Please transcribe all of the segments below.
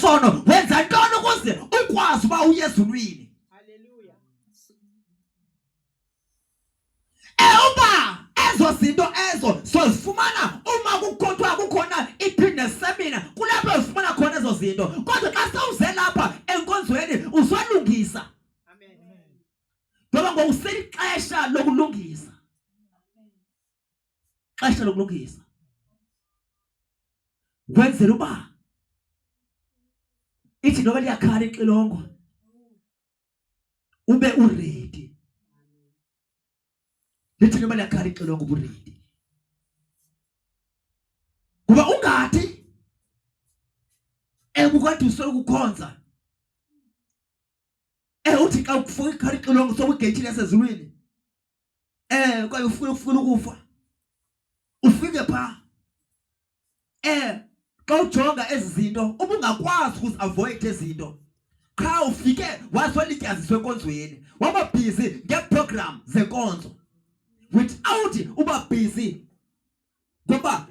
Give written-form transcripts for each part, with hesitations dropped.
ngesono wenza ntoni ukuze ukwazi uba uye ezulwini. Hallelujah. Uba ezo zinto ezo sozifumana uma kukhothwa kukhona i-business seminar, kulapho uzifumana khona ezo zinto. Kodwa xa sewuze lapha enkonzweni uzolungisa. Amen. Ngoba ngokusixesha lokulungisa. Xesha lokulungisa. Wenzela uba ithi noba liyakhala ixilongo ube uready. Lithi noba liyakhala ixilongo ube uready. Kuba ungathi ubukade usolukukhonza uthi xa ufuna ikhala ixilongo sokugeyithile yasezulwini kwaye ufuna ukufa ufike pha xa ujonga ezi zinto ubungakwazi ukuzi-avoid ezinto. Qha ufike wazolityaziswa enkonzweni waba busy ngeeprogram zenkonzo without uba busy ngoba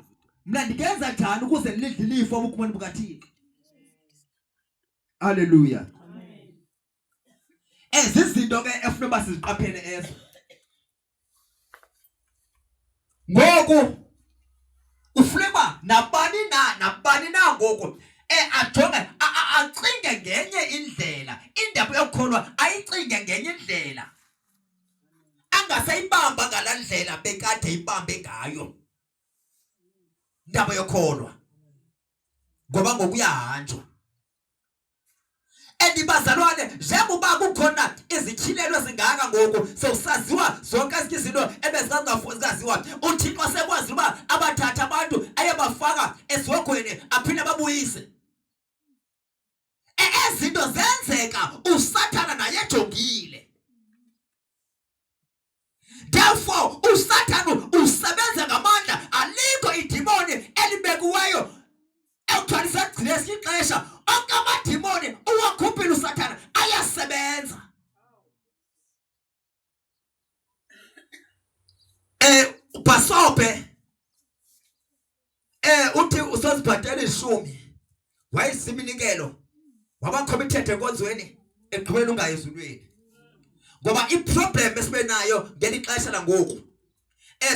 mna ndikenza njani ukuze lidle ilifa ubukhumani bukaThixo. Hallelujah. Ezi zinto ke efuna uba siziqaphele ezo. Ngoku ufuna nabani na ngoku ajonge acinge ngenye indlela. Indaba yokholwa ayicinge ngenye indlela. Angasayibamba ngalaa ndlela bekade ibambe ngayo. Indaba yokholwa. Ngoba ngoku uyahanjwa. Bazalwane njengoba kukhona izityhilelo ezingaka ngoku sewusaziwa zonke ezinye izinto ebezingazaziwa. uThixo sekwazi uba abathatha abantu ayebafaka ezihogweni aphinde babuyise. Ezinto zenzeka uSathana naye ejongile. Therefore uSathana usebenza ngamandla. Alikho idimoni elibekiweyo ekuthiwa ligcine ixesha. Onke amadimoni uwakhuphile uSathana ayasebenza. UBhasope uthi usozibhatala 10 wayisiminikelo waba committed enkonzweni egqibela ungayezulweni. Ngoba iproblem esibe nayo ngeli xesha langoku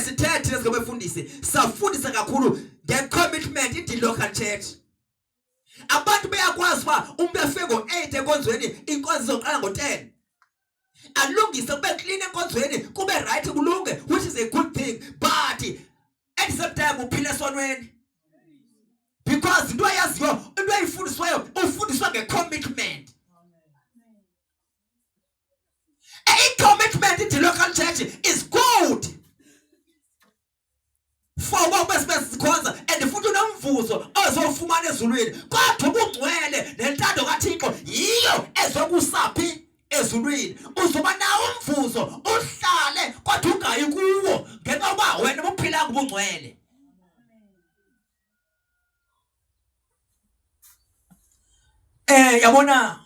sithethe lesingabefundisi safundisa kakhulu ngecommitment i-local church. Abantu bayakwazi uba umuntu efike ngo-8 enkonzweni inkonzo izoqala ngo-10. Alungise kube clean enkonzweni kube right kulunge, which is a good thing, but at the same time uphile esonweni. Because into ayaziyo into ayifundiswayo ufundiswa ngecommitment. I-commitment in the local church is good. For what sikhonza and futhi unomvuzo ozofumana ezulwini. Kodwa ubungcwele nentando kaThixo yiyo ezokusaphi ezulwini. Uzoba nawo umvuzo uhlale kodwa ungayi kuwo ngenxa yoba wena uphilanga ubungcwele. Yabona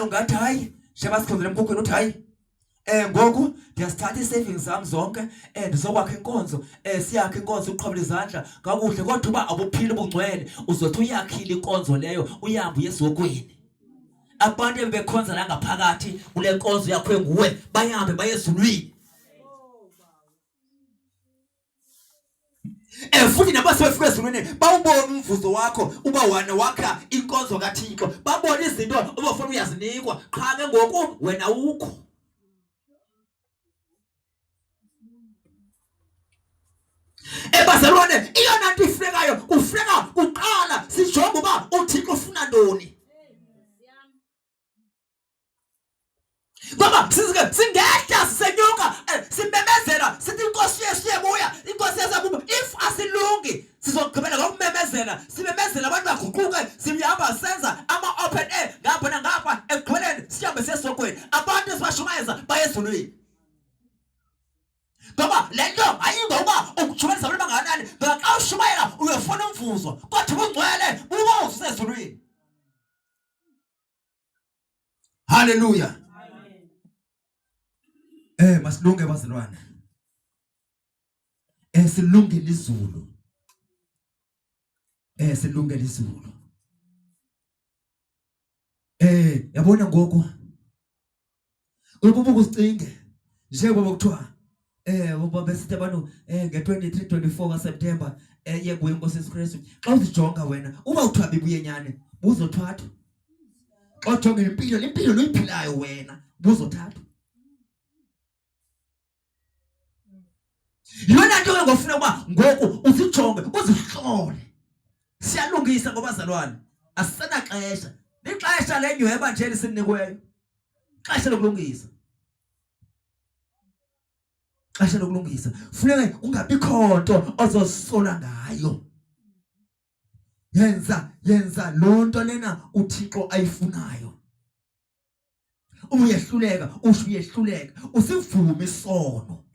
ungathi hayi njengoba sikhonzela emkhukhwini uthi hayi ngoku ndiyasithatha ii-savings zam zonke ndizokwakha inkonzo siyakhe inkonzo uqhobela izandla kakuhle. Kodwa uba abuphile ubungcwele uzothi uyakhile inkonzo leyo uyahambe uye ezihokweni. Abantu ebebekhonza la ngaphakathi kule nkonzo yakho nguwe bayahambe baye ezulwini. Futhi nabasebefika ezulwini bawubona umvuzo wakho uba wena wakha inkonzo kaThixo. Babona izinto obufuna uyazinikwa qha ke ngoku wena ukho. Bazalwane iyona nto ifikayo ufika kuqala sijonge uba uThixo ufuna ntoni. Ngoba singehla sisenyuka simemezela sithi inkosi Yesu iyabuya, inkosi Yesu iyabuya. If asilungi sizogqibela ngokumemezela simemezela abantu baguquke sihamba senza ama-open air ngapha nangapha ekugqibeleni sihambe sesokweni. Abantu sibashumayeza baye ezulwini. Ngoba le nto ayingoba ukujumelisa abantu bangakanani. Ngoba xa ushumayela uyofuna umvuzo kodwa ubungcwele buba usezulwini. Hallelujah. Masilunge bazalwane. Silungele izulu. Silungele izulu. Yabona ngoku ububuku usicinge njengoba kuthiwa ngoba besithi abantu nge-23 24 kaSeptember yekuye inkosi yeSikristu. Xa uzijonga wena uba uthiwa bibuye nyane buzothathwa. Xa ujonga impilo noyiphilayo wena buzothathwa. Yona nto engofuna ukuba ngoku uzijonge uzihlole. Siyalungisa ngobazalwane. Asisena xesha. Lixesha lenyweba nje lisinikiweyo. Xesha lokulungisa. Xesha lokulungisa. Funeka ungabikho nto ozosola ngayo. Yenza lonto lena uThixo ayifunayo. Uyehluleka, uyehluleka, usivume isono.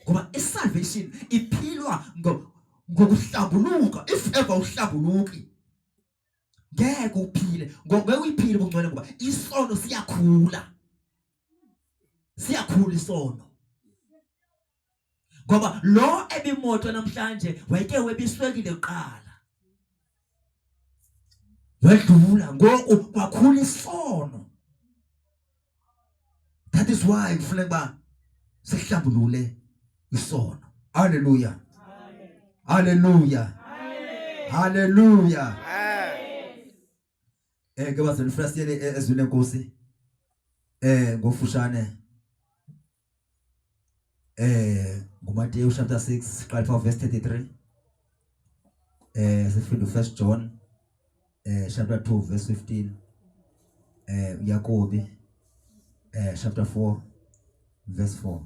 Ngoba isalvation iphilwa ngokuhlambuluka. If ever uhlambuluki ngeke uphile. Ngeke uyiphile ubungcwele ngoba isono siyakhula. Siyakhula isono. Ngoba lo ebimoto namhlanje wayeke webiswekile kuqala. Wedlula ngoku kwakhula isono. That is why kufanele kuba sihlambulule isono. Hallelujah. Hallelujah. Hallelujah. Ke bazalwane frasiyele ezwini lenkosi ngofushane nguMateyu chapter 6 siqala from verse 33 sifunda uFirst John chapter 2 verse 15 Yakobi chapter 4 verse 4.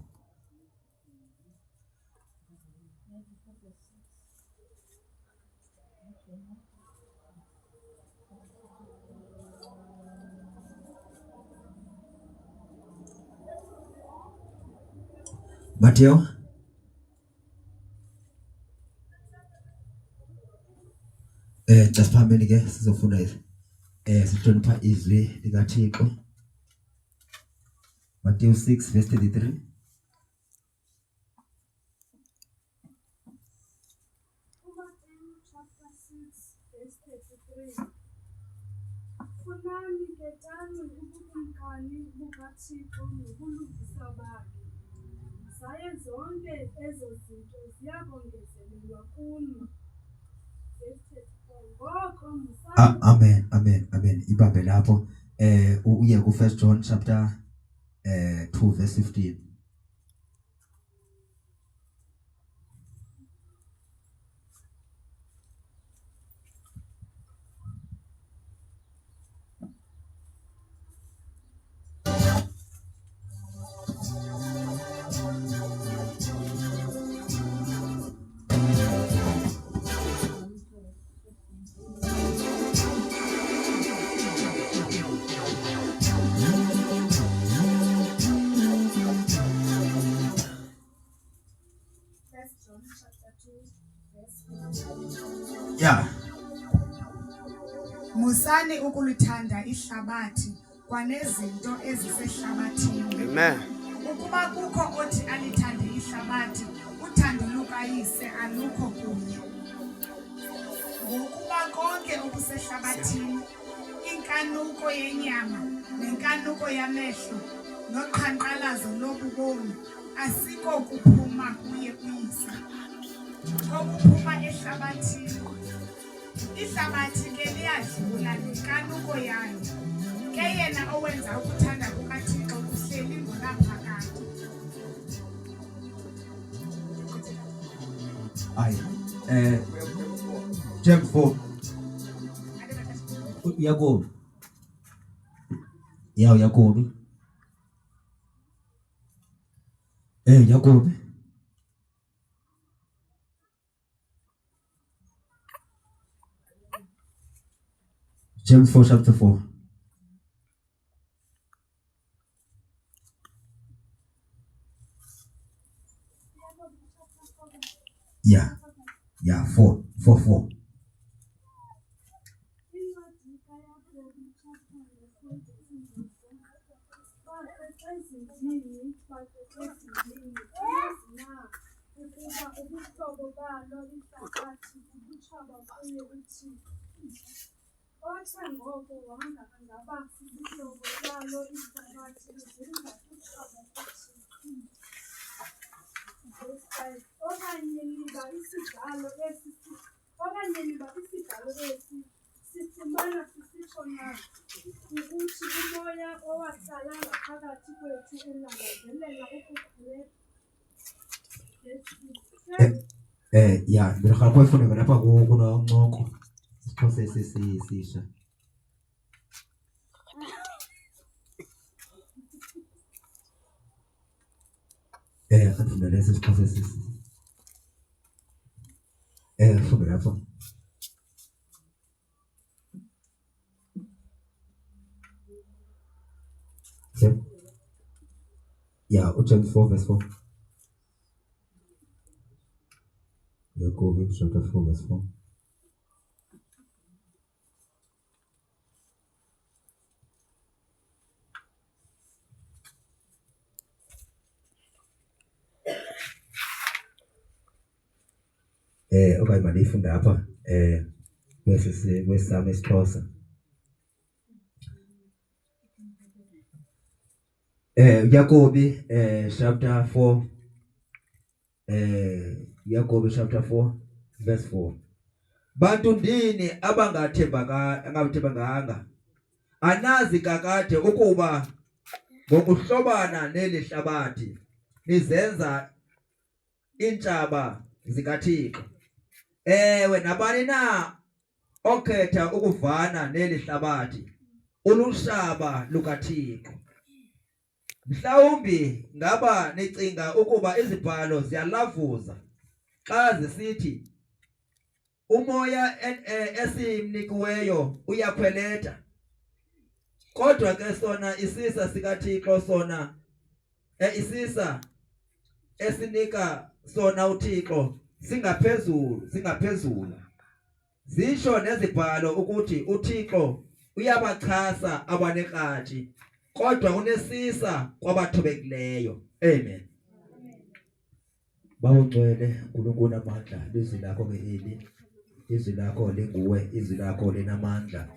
Mateo Phambili ke sizofunda sihlonipha izwi likaThixo. Matthew 6 verse 33. Chapter 6 verse 33. Funani ketani ubukumkani bukaThixo nokulungisa bakhe. Zaye zonke ezo zinto ziyakongezelelwa kuni. Amen. Ibambe lapho uye ku First John chapter 2 verse 15. Yeah. Musani ukulithanda ihlabathi kwanezinto ezisehlabathini. Amen. Ukuba kukho othi alithande ihlabathi, uthando lukayise alukho kuye. Ngokuba konke okusehlabathini, inkanuko yenyama, nenkanuko yamehlo, noqhankqalazo lobubomi, asiko kuphuma kuye uyise. Kokuphuma ehlabathini. Ihlabathi ke liyadlula nenkanuko yayo. Ke yena owenza ukuthanda kukaThixo uhleli ngonaphakade. James 4. Yakobi. Yakobi. Yakobi. James 4 chapter 4. Yeah, 4. ngoko wanga angaba sisihlobo salo ihlabathi lingakuthaba kaThixo. Okanye niba isidalo esi sifumana sisitsho na ukuthi umoya owahlala ngaphakathi kwethu ulangazelela ukukhuleka. Ya ngirha kwefuna lapha kunoncoko isixhosa sisisha ngifunda lesi isixhosa sisi ngifunda lapha ya John 4 verse 4 Jacob chapter 4 verse 4 okanye malifunda apha kwesami isixhosa Jacob chapter 4 Jacob chapter 4 verse 4 Bantu ndini abangathembanga anazi kakade ukuba ngokuhlobana neli hlabathi nizenza intshaba zikaThixo ewe nabani na okhetha ukuvana neli hlabathi ulushaba lukaThixo mhlawumbi ngaba nicinga ukuba izibhalo ziyalavuza xa zisithi umoya esimnikiweyo uyakhweleta kodwa ke sona isisa sikaThixo sona isisa esinika sona uThixo singaphezulu zisho nezibhalo ukuthi uThixo uyabachasa abanekratshi kodwa unesisa kwabathobekileyo amen Bawungcwele uNkulunkulu amandla lizwi lakho ngeeli izwi lakho linguwe izwi lakho linamandla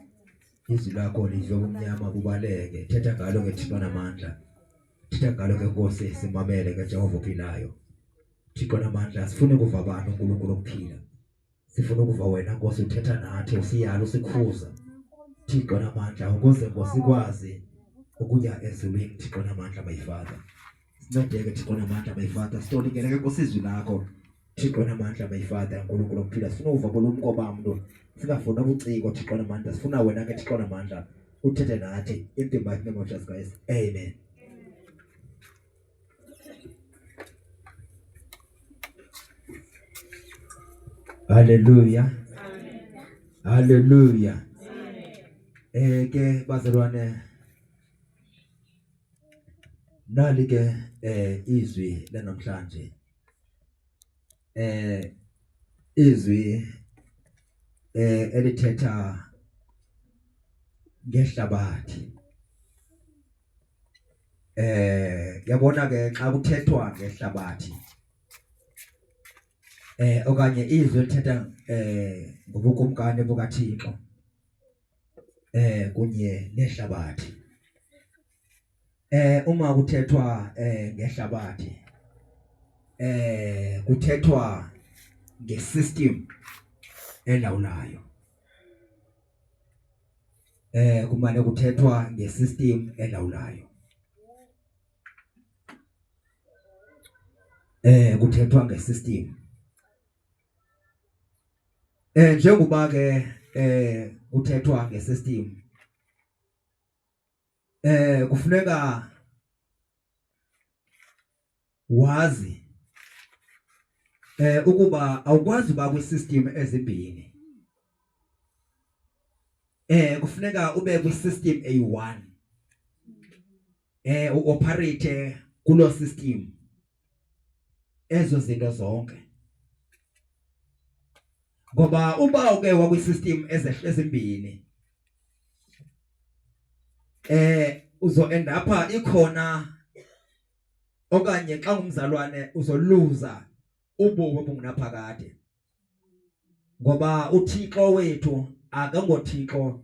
izwi lakho lidlo umnyama kubaleke thetha ngalo ngeThixo namandla thetha ngalo ke Nkosi simamele ke Jehova ophilayo Thixo namandla sifune ukuva abantu uNkulunkulu okuphila sifuna ukuva wena Nkosi uthetha nathi usiyalo usikhuza Thixo namandla ukuze ngosikwazi ukuya ezulwini Thixo namandla bayifaka sincedeke Thixo namandla bayifaka sitolikele ke Nkosi izwi lakho Thixo namandla bayifaka uNkulunkulu okuphila sifuna ukuva bolumko bamntu singafuna ubuciko Thixo namandla sifuna wena ke Thixo namandla uthethe nathi in the mighty name of Jesus Christ amen Hallelujah Hallelujah ke bazalwane nali ke izwi lanamhlanje izwi elithetha ngehlabathi yabona ke xa kuthethwa ngehlabathi okanye izwi lithetha ngobukumkani bukaThixo kunye nehlabathi uma kuthethwa ngehlabathi kuthethwa ngesystem elawulayo kumane kuthethwa ngesystem elawulayo kuthethwa ngesystem njengoba ke kuthethwa ngesystem kufuneka wazi ukuba awukwazi uba kwisystem ezimbini kufuneka ube kwisystem eyi1 uoperate kulo system ezo zinto zonke ngoba uba uke wakwisystem ezimbini uzo end up ikhona okanye xa ngumzalwane uzoluza ubomi obungunaphakade ngoba uThixo wethu akangoThixo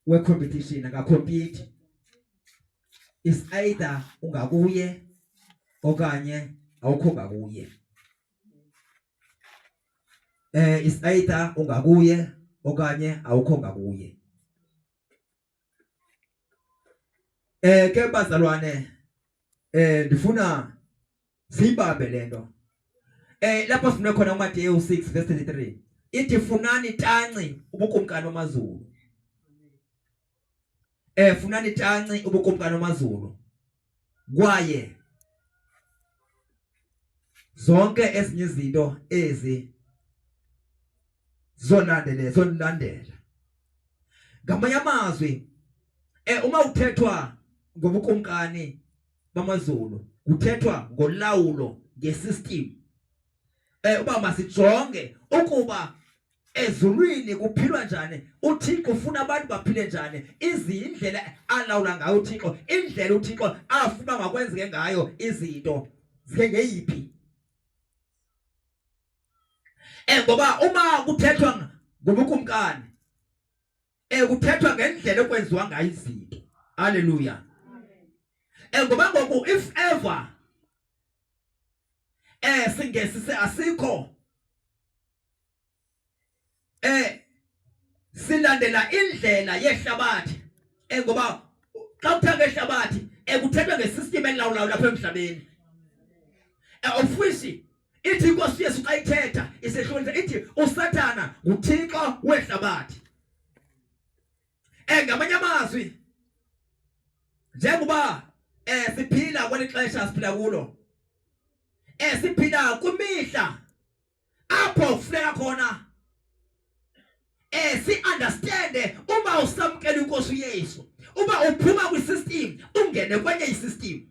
we competition akacompete is either ungakuye okanye awukho ngakuye. Is either ungakuye okanye awukho ngakuye. Ke bazalwane ndifuna sibambe lento. Lapho sifuna khona uMateyu 6:33. Ithi funani tanci ubukumkani bamazulu. Funani tanci ubukumkani bamazulu. Kwaye zonke ezinye izinto ezi zolandela. Ngamanye amazwi uma uthethwa ngobukumkani bamazulu, kuthethwa ngolawulo ngesystem. Uba masijonge ukuba ezulwini kuphilwa njani, uThixo ufuna abantu baphile njani, izindlela alawula ngayo uThixo, indlela uThixo afuna makwenzeke ngayo izinto ngeyiphi. Ngoba uma kuthethwa ngobukumkani kuthethwa ngendlela okwenziwa ngayo izinto. Hallelujah. Ngoba ngoku if ever singesise asikho silandela indlela yehlabathi, ngoba xa kuthenga ehlabathi kuthethwa ngesystem elawulayo lapha emhlabeni. Ofishi ithi inkosi Yesu xa ithetha isehlonza ithi uSathana nguthixo wehlabathi. Ngamanye amazwi njengoba siphila kweli xesha siphila kulo, siphila kwimihla apho kufuneka khona si-understande uba usamkela inkosi Yesu, uba uphuma kwisystem ungene kwenye isystem.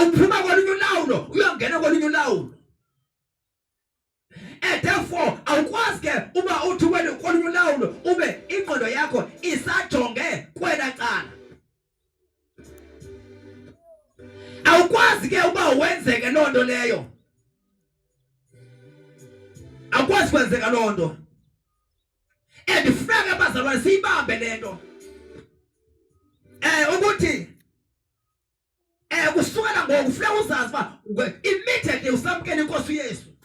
Uphuma kolunye ulawulo uyongena kolunye ulawulo. Therefore awukwazi ke uba uthi wena kolunye ulawulo ube ingqondo yakho isajonge kwela cala. Awukwazi ke uba wenzeke loo nto leyo. Awukwazi kwenzeka loo nto. Ndifuna bazalwane siyibambe le nto. Ukuthi kusukela ngoku kufuneka uzazi uba immediately usamkela inkosi Yesu,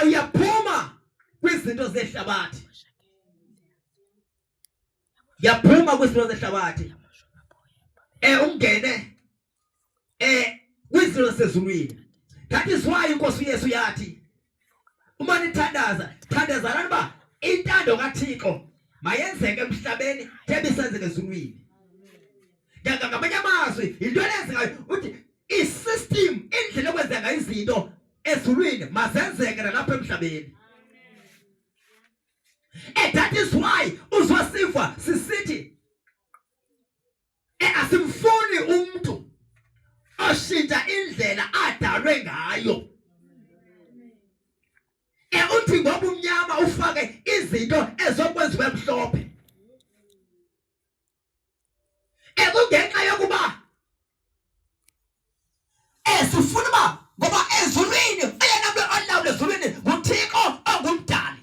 uyaphuma kwizinto zehlabathi. Yaphuma kwizinto zehlabathi. Ungene kwizinto zasezulwini. That is why inkosi Yesu yathi uma nithandaza, thandazani uba intando kaThixo mayenzeke emhlabeni thebe isenzeke ezulwini. Ngamanye amazwi into eyenzekayo uthi isystem, indlela okwenzeka ngayo izinto ezulwini mazenzeke nalapha emhlabeni. That is why uzwasiva sisithi asimfuni umuntu oshintsha indlela adalwe ngayo. Uthi ngoba umnyama ufake izinto ezokwenziwa emhlophe. Kungenxa yokuba sifuna uba ngoba ezulwini oyena mntu olawula ezulwini nguThixo ongumdali.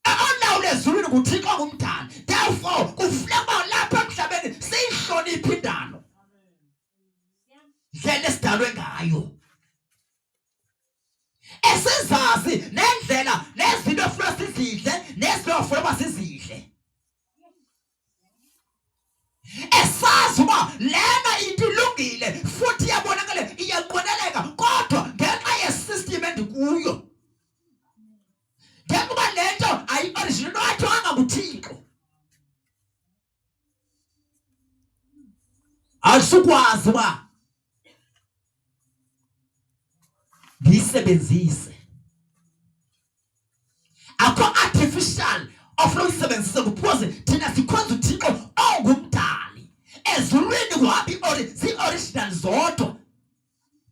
Olawula ezulwini nguThixo ongumdali. Therefore kufuneka uba lapha emhlabeni siyihloniphe indalo ndlela esidalwe ngayo. Sizazi nendlela nezinto efuna sizidle nezinto efuna uba sizidle. Esazi uba lena into ilungile futhi iyabonakala iyaqoneleka, kodwa ngenxa yesystem endikuyo, njengoba le nto ayi-original ayithwanga nguThixo, asukwazi uba ndiyisebenzise. Akho artificial ofuna uyisebenzise because thina sikhonza uThixo ongumdali. Ezulwini kuhamba zii-original zodwa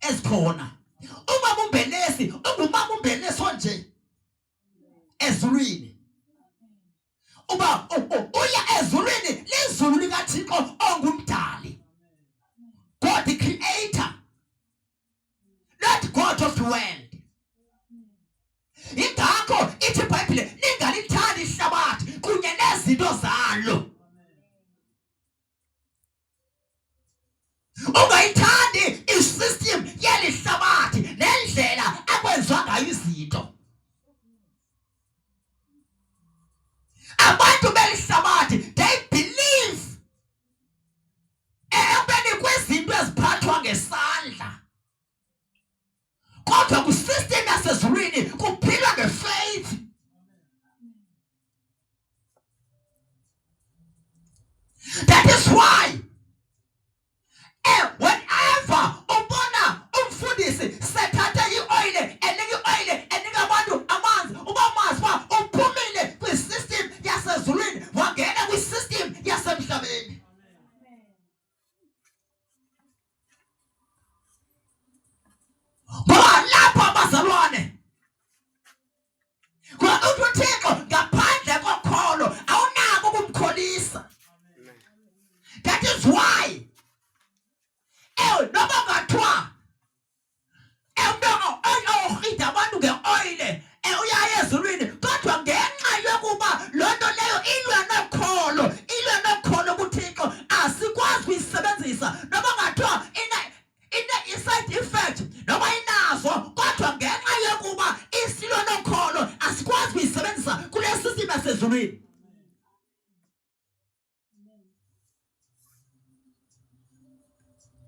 ezikhona. Umama uMbenesi ungumama uMbenesi onje ezulwini. Uba uya ezulwini lizulu likaThixo ongumdali. God the creator, not God of the world. Ingakho ithi iBhayibhile abantu belihlabathi they believe ekubeni kwezinto eziphathwa ngesandla, kodwa ku-system yasezulwini kuphilwa ngefaith. That is why whenever ubona umfundisi sethatha i-oil enika abantu amanzi, ubamazi ba uphumile kwi-system yasezulwini wangena kwi-system yasemhlabeni. Ngoba lapho abazalwane kwa uThixo ngaphandle kokholo awunako ukumkholisa. That is why noma ngathiwa umntu abantu nge-oil uyaya ezulwini, kodwa ngenxa yokuba loo nto leyo ilwe nokholo kuThixo asikwazi kuyisebenzisa. Noma ngathiwa ine-side effect noma inazo, kodwa ngenxa yokuba isilwe nokholo asikwazi kuyisebenzisa kule system yasezulwini.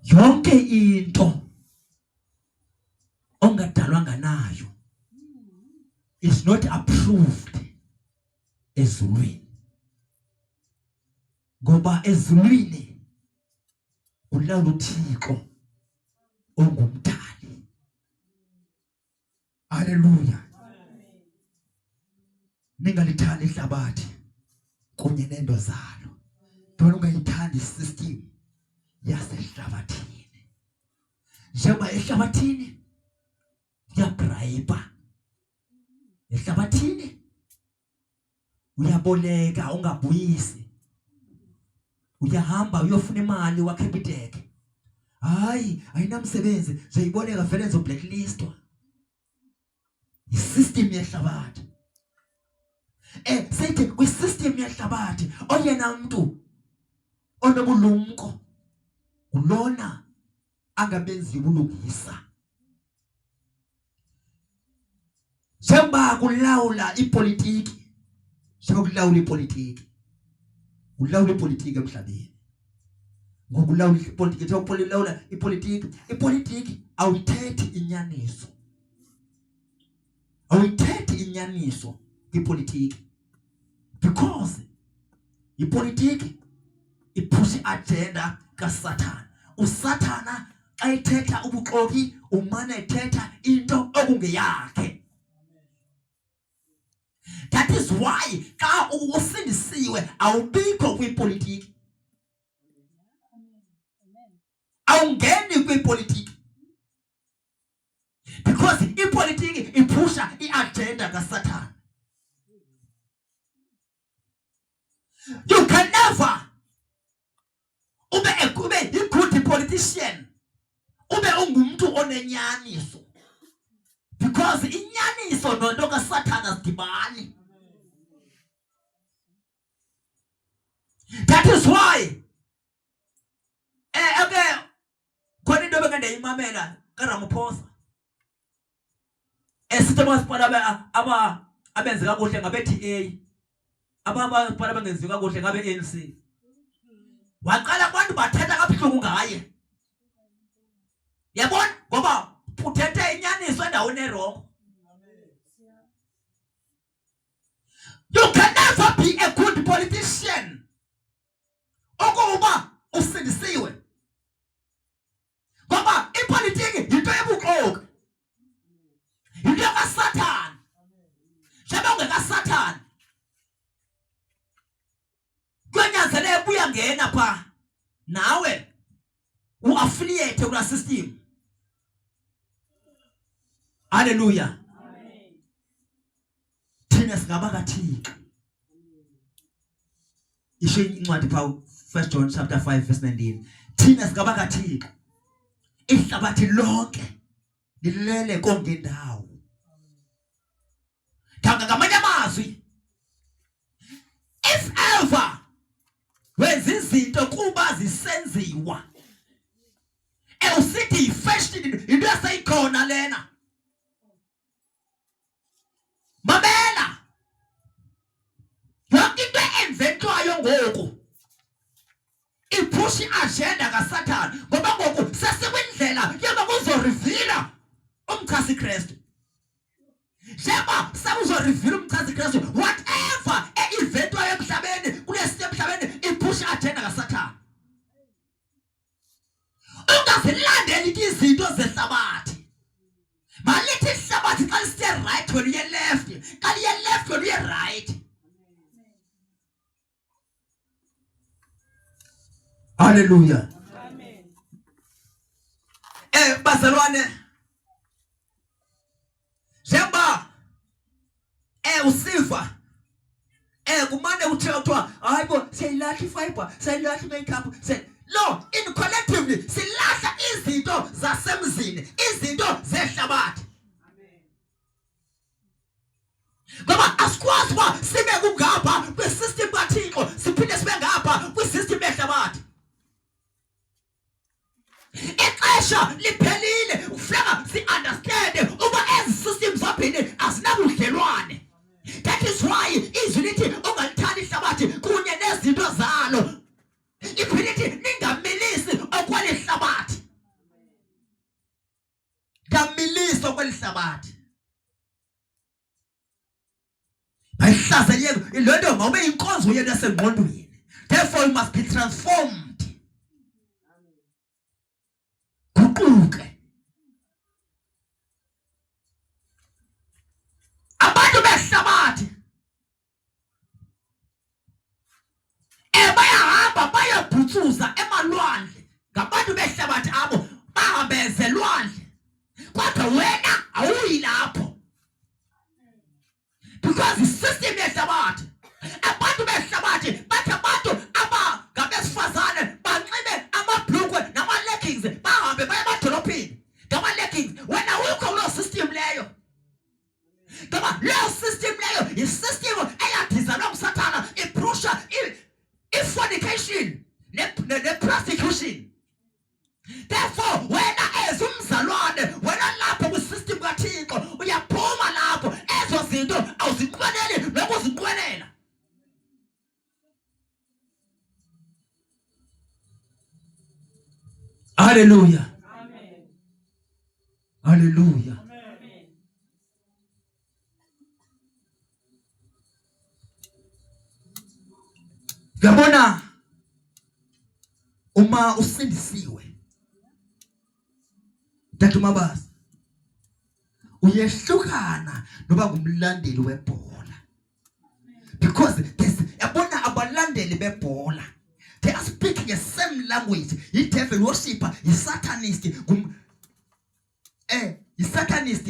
Yonke into ongadalwanga nayo is not approved ezulwini. Ngoba ezulwini ulawula uThixo ongumdali. Hallelujah. Ningalithanda ihlabathi kunye nento zalo. Njengoba ungayithanda isystem yasehlabathini. Njengoba ehlabathini uyabribe, ehlabathini uyaboleka ungabuyisi, uyahamba uyofuna imali waCapitec. Hayi ayinamsebenzi uzoyiboleka vele nzoblacklistwa. Isystem yehlabathi. Seyithi kwi-system yehlabathi oyena mntu onobulumko ulona angabenzi ubulungisa. Njengoba kulawula ipolitiki, kulawula ipolitiki emhlabeni. Ngokulawula ipolitiki, kulawula ipolitiki awuyithethi inyaniso. Awuyithethi inyaniso kwipolitiki, because ipolitiki iphushi agenda kaSathana. USathana xa ethetha ubuxoki umane ethetha into okungeyakhe. That is why xa usindisiwe awubikho kwipolitiki. Awungeni kwipolitiki. Because ipolitiki iphusha iagenda kaSathana. You can never ube a good politician ube ungumuntu onenyaniso, because inyaniso nonto kaSathana sidibani. That is why khona into bekade imamela kaRamaphosa sithi masiphala abenze kakuhle ngabe-DA, abaphala bengenzi kakuhle ngabe-ANC. Waqala abantu bathetha kabuhlungu ngaye. Yabona ngoba uthethe inyaniso endaweni erong. You can never be a good politician ukuba usindisiwe. Ngoba ipolitiki yinto ebuxoki, yinto kaSathana. Njengoba ungekaSathana kwenyanzeleke uyangena pha nawe uaffiliate kula system. Hallelujah. Thina singaba kaThixo. Isho incwadi pha 1 John chapter 5 verse 19. Thina singaba kaThixo. Ihlabathi lonke lilele konke indawo. Thanga ngamanye amazwi, if ever wenza izinto kuba zisenziwa usithi fashion into yaseyikhona lena, mamela yonke into ngoku ipush agenda kaSathane ngoba ngoku sesikwindlela yaba kuzoreveala umchasi Kristu. Sheba sakuzoreveala umchasi Kristu whatever event wayo emhlabeni kulesi emhlabeni ipush agenda kaSathane. Ungazilandeli izinto zehlabathi. Malithi ihlabathi xa liste right when you left, xa liye left when you right. Hallelujah. Amen. Bazalwane. Jemba usiva kumane uthiwa hayibo siyilahla ifiber, siyilahla makeup, no, in collectively silahla izinto zasemzini, izinto zehlabathi. Ngoba asikwazi uba sibe kungapha kwisystem kaThixo siphinde sibe ngapha kwisystem yehlabathi. Ixesha liphelile ufika si-understand uba ezi systems zombini azinabudlelwane. That is why izwi lithi ungalithandi ihlabathi kunye nezinto zalo. Iphilithi ningamilisi okwelihlabathi. Ngamilisi okwelihlabathi. Bayihlazeleke ilonto mawube inkonzo yenu yasengqondweni. Therefore you must be transformed. Guquke. Abantu behlabathi bayahamba bayabhutsuza emalwandle. Ngabantu behlabathi abo bahambeze lwandle. Kodwa wena awuyi lapho. Because the system yehlabathi. Abantu behlabathi bathi abantu abangabesifazane banxibe amabhlukwe nama-leggings bahambe baye emadolophini ngama-leggings. Wena ukho kuloo system leyo. Ngoba leyo system leyo yi-system eyadizayinwa nguSathane iphusha i-fornication ne-prostitution. Therefore wena as umzalwane wena lapho kwi-system kaThixo uyaphuma lapho ezo zinto awuzinqweneli nokuzinqwenela. Hallelujah. Amen. Hallelujah. Amen. Yabona uma usindisiwe Datumabasi uyehlukana noba ngumlandeli webhola. Because yabona abalandeli bebhola they are speaking the same language. Yi-devil worshipper, yi-satanist, yi-satanist,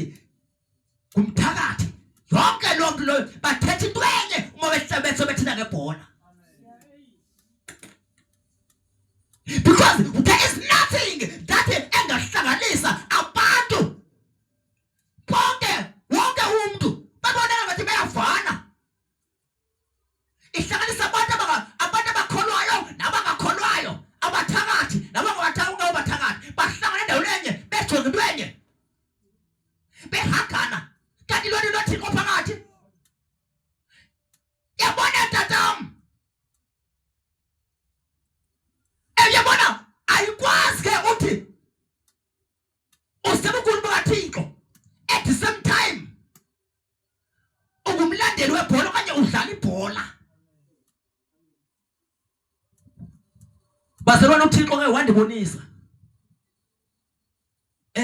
kumthakathi. Yonke loo nto loyo bathetha into enye uma bethina ngebhola. Because there is nothing that engahlanganisa abantu. Wonke umuntu babonana ngathi bayavana. Ihlanganisa abantu abakholwayo nabangakholwayo, abathakathi nabangabathakathi bahlangana endaweni enye bejonga into enye. Behagana kanti loo nto noThixo phakathi. Yabona tatam. Yabona ayikwazi ke uthi usebukhulu bakaThixo at the same time ungumlandeli webhola okanye udlala ibhola. Bazalwane uThixo ke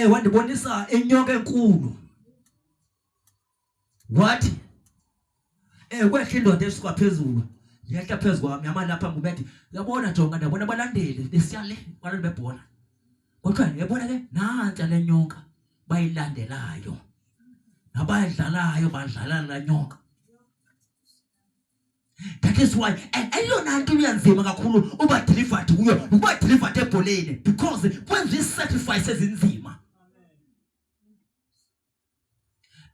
wandibonisa inyongo enkulu. Wathi kwehla indoda esuka phezulu yehla phezu kwami yama lapha ngubethi yabona jonga ndabona abalandeli besiyale abalandeli bebhola. Kodwa yabona ke nantsha le nyonga bayilandelayo. Nabayidlalayo badlala la nyonga. That is why ayona nto iyanzima kakhulu uba delivered kuyo uba delivered ebholeni because when these sacrifices inzima.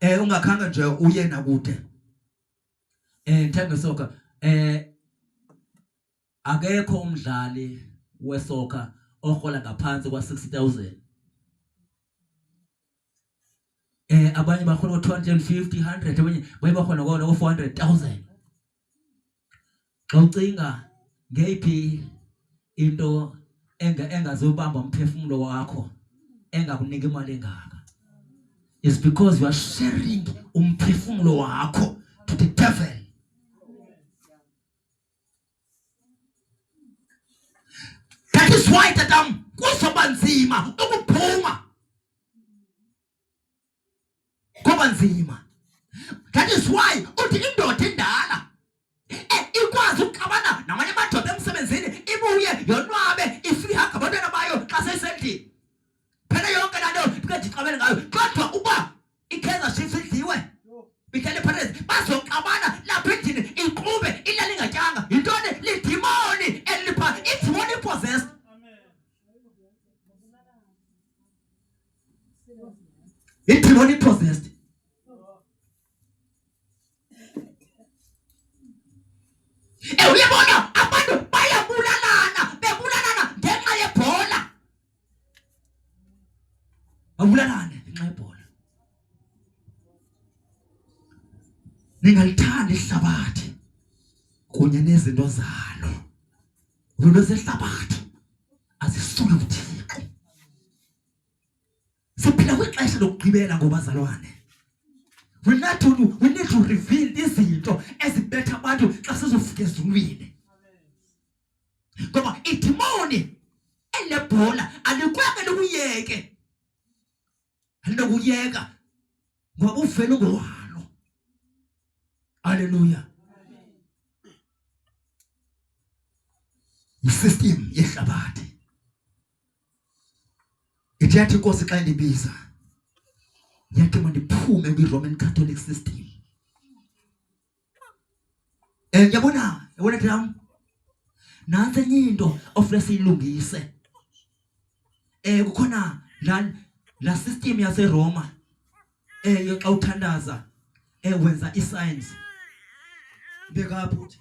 Ungakhanga nje uye nakude. Ngithenge soka akekho umdlali wesoka ohola ngaphansi kwa 60,000. Abanye bahola 250, 100, abanye bahola ngo 400,000. Ucinga ngeyiphi into engazobamba umphefumulo wakho engakunika imali engaka. It's because you are sharing umphefumulo wakho to the devil. That is why kuzobanzima ukuphuma. Kubanzima. That is why uthi indoda endala ikwazi ukukabana namanye amadoda emsebenzini ibuye yonwabe ifika ngabantwana bayo xa sesendlini. Phela yonke lanto ikajixabele ngayo kodwa uba iKaizer Chiefs idliwe bikele Pirates bazokabana lapha endlini iqhube ilali ingatyanga yintoni lidimoni elipha it's demonic possessed. It's demonic possessed. Uyabona abantu bayabulalana bebulalana ngenxa yebhola. Babulalane ngenxa yebhola. Ningalithanda ihlabathi kunye nezinto zalo. Izinto zehlabathi azisuki kuThixo. Siphila kwixesha lokugqibela ngobazalwane. We need to reveal izinto ezibetha abantu xa sizofika ezulwini. Ngoba idimoni elebhola alikwanga lokuyeke. Alokuyeka ngoba uvela ngowalo. Hallelujah. Isystem yehlabathi. Ithi Nkosi xa indibiza yathi mandiphume kwi-Roman Catholic system. Yabona yam nansi enye into ofuna siyilungise. Kukhona la system yaseRoma xa uthandaza wenza i-signs. Beka phuthi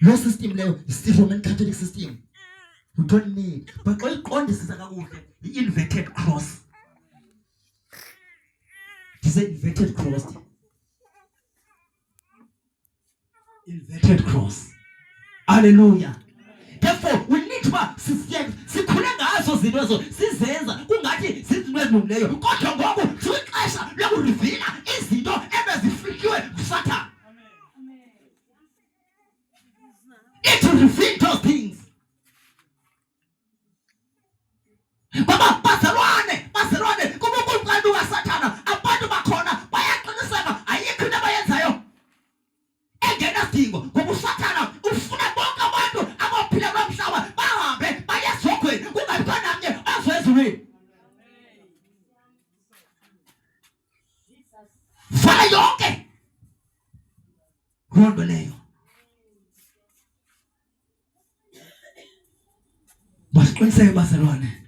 lo system leyo is-Roman Catholic system. You don't need but xa iqondisisa kakuhle i-inverted cross. It's an inverted cross. Inverted cross. Hallelujah. Therefore, we need to sikhule ngazo zinto ezo sizenza kungathi sizinto ezilungileyo kodwa ngoku kwixesha lokurivila izinto ebezifikiwe nguSathane. Need to reveal those things. Baba bazalwane kuba kumqandu kaSathane abantu bakhona bayaqiniseka ayikho into abayenzayo engenasidingo ngoba uSathane ufuna bonke abantu abaphila kwamhlaba bahambe bayezogweni kungabikho namnye ozwezulwini. Vala yonke loo nto leyo. Masiqiniseke bazalwane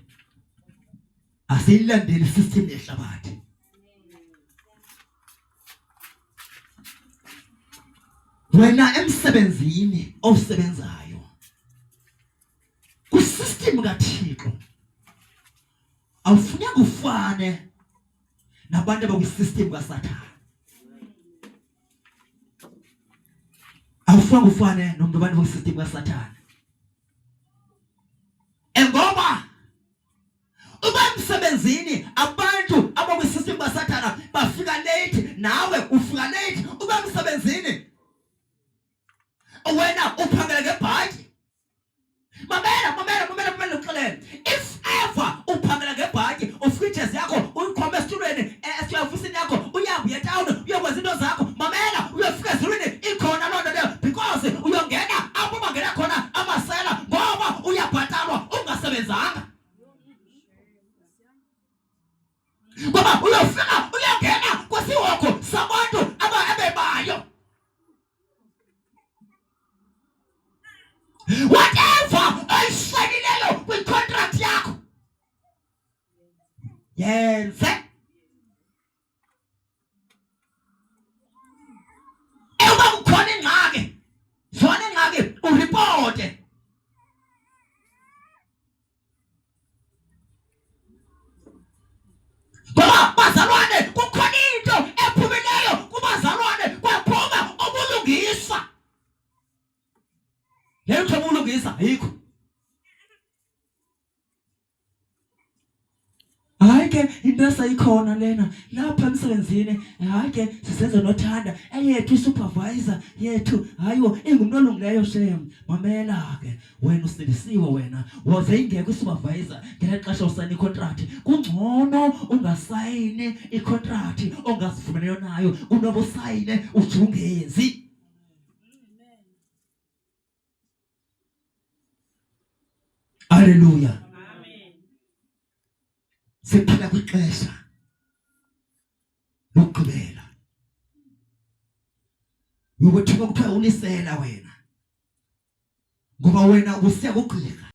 asiyilandeli system yehlabathi. Wena emsebenzini osebenzayo kusystem kaThixo awufuneka ufane nabantu abakwisystem kaSathane. Awufuneka ufane nomuntu abantu abakwisystem kaSathane. Ngoba uba emsebenzini abantu abakwisystem kaSathane bafika late nawe ufika late. Uba emsebenzini wena uphangela ngebhatyi. Mamela uxolele. If ever uphangela ngebhatyi ufika ijezi yakho uyikhomba esitulweni esiyofisini yakho uyabuya town uyokwenza into zakho. Mamela uyofika ezulwini ikhona loo nto leyo because uyongena apho bangena khona amasela ngoba uyabhatalwa ungasebenzanga. Ngoba uyofika uyongena kwisiwoko sabantu abebayo. Whatever oyishayilelo kwi-contract yakho yenze. Uba kukhona ingxaki uripote. Ngoba bazalwane kukhona into ephumileyo kubazalwane kwaphuma ubulungisa. leyo xhobo ulungisa ayikho. Hayi ke into sayikhona lena lapha emsebenzini, hayi ke sisenza nothanda eyethu supervisor yethu, hayiwo ingumuntu olungileyo shem. Mamela ke wena usindisiwe, wena waze ingekho supervisor ngela xesha usayina icontract. Kungcono ungasayini icontract ongasivumelanayo nayo kunoba usayine ujungenzi. Hallelujah. Siphila kwixesha lokugqibela. Ukuthi kuthiwa ulisela wena ngoba wena usiya kugqirha.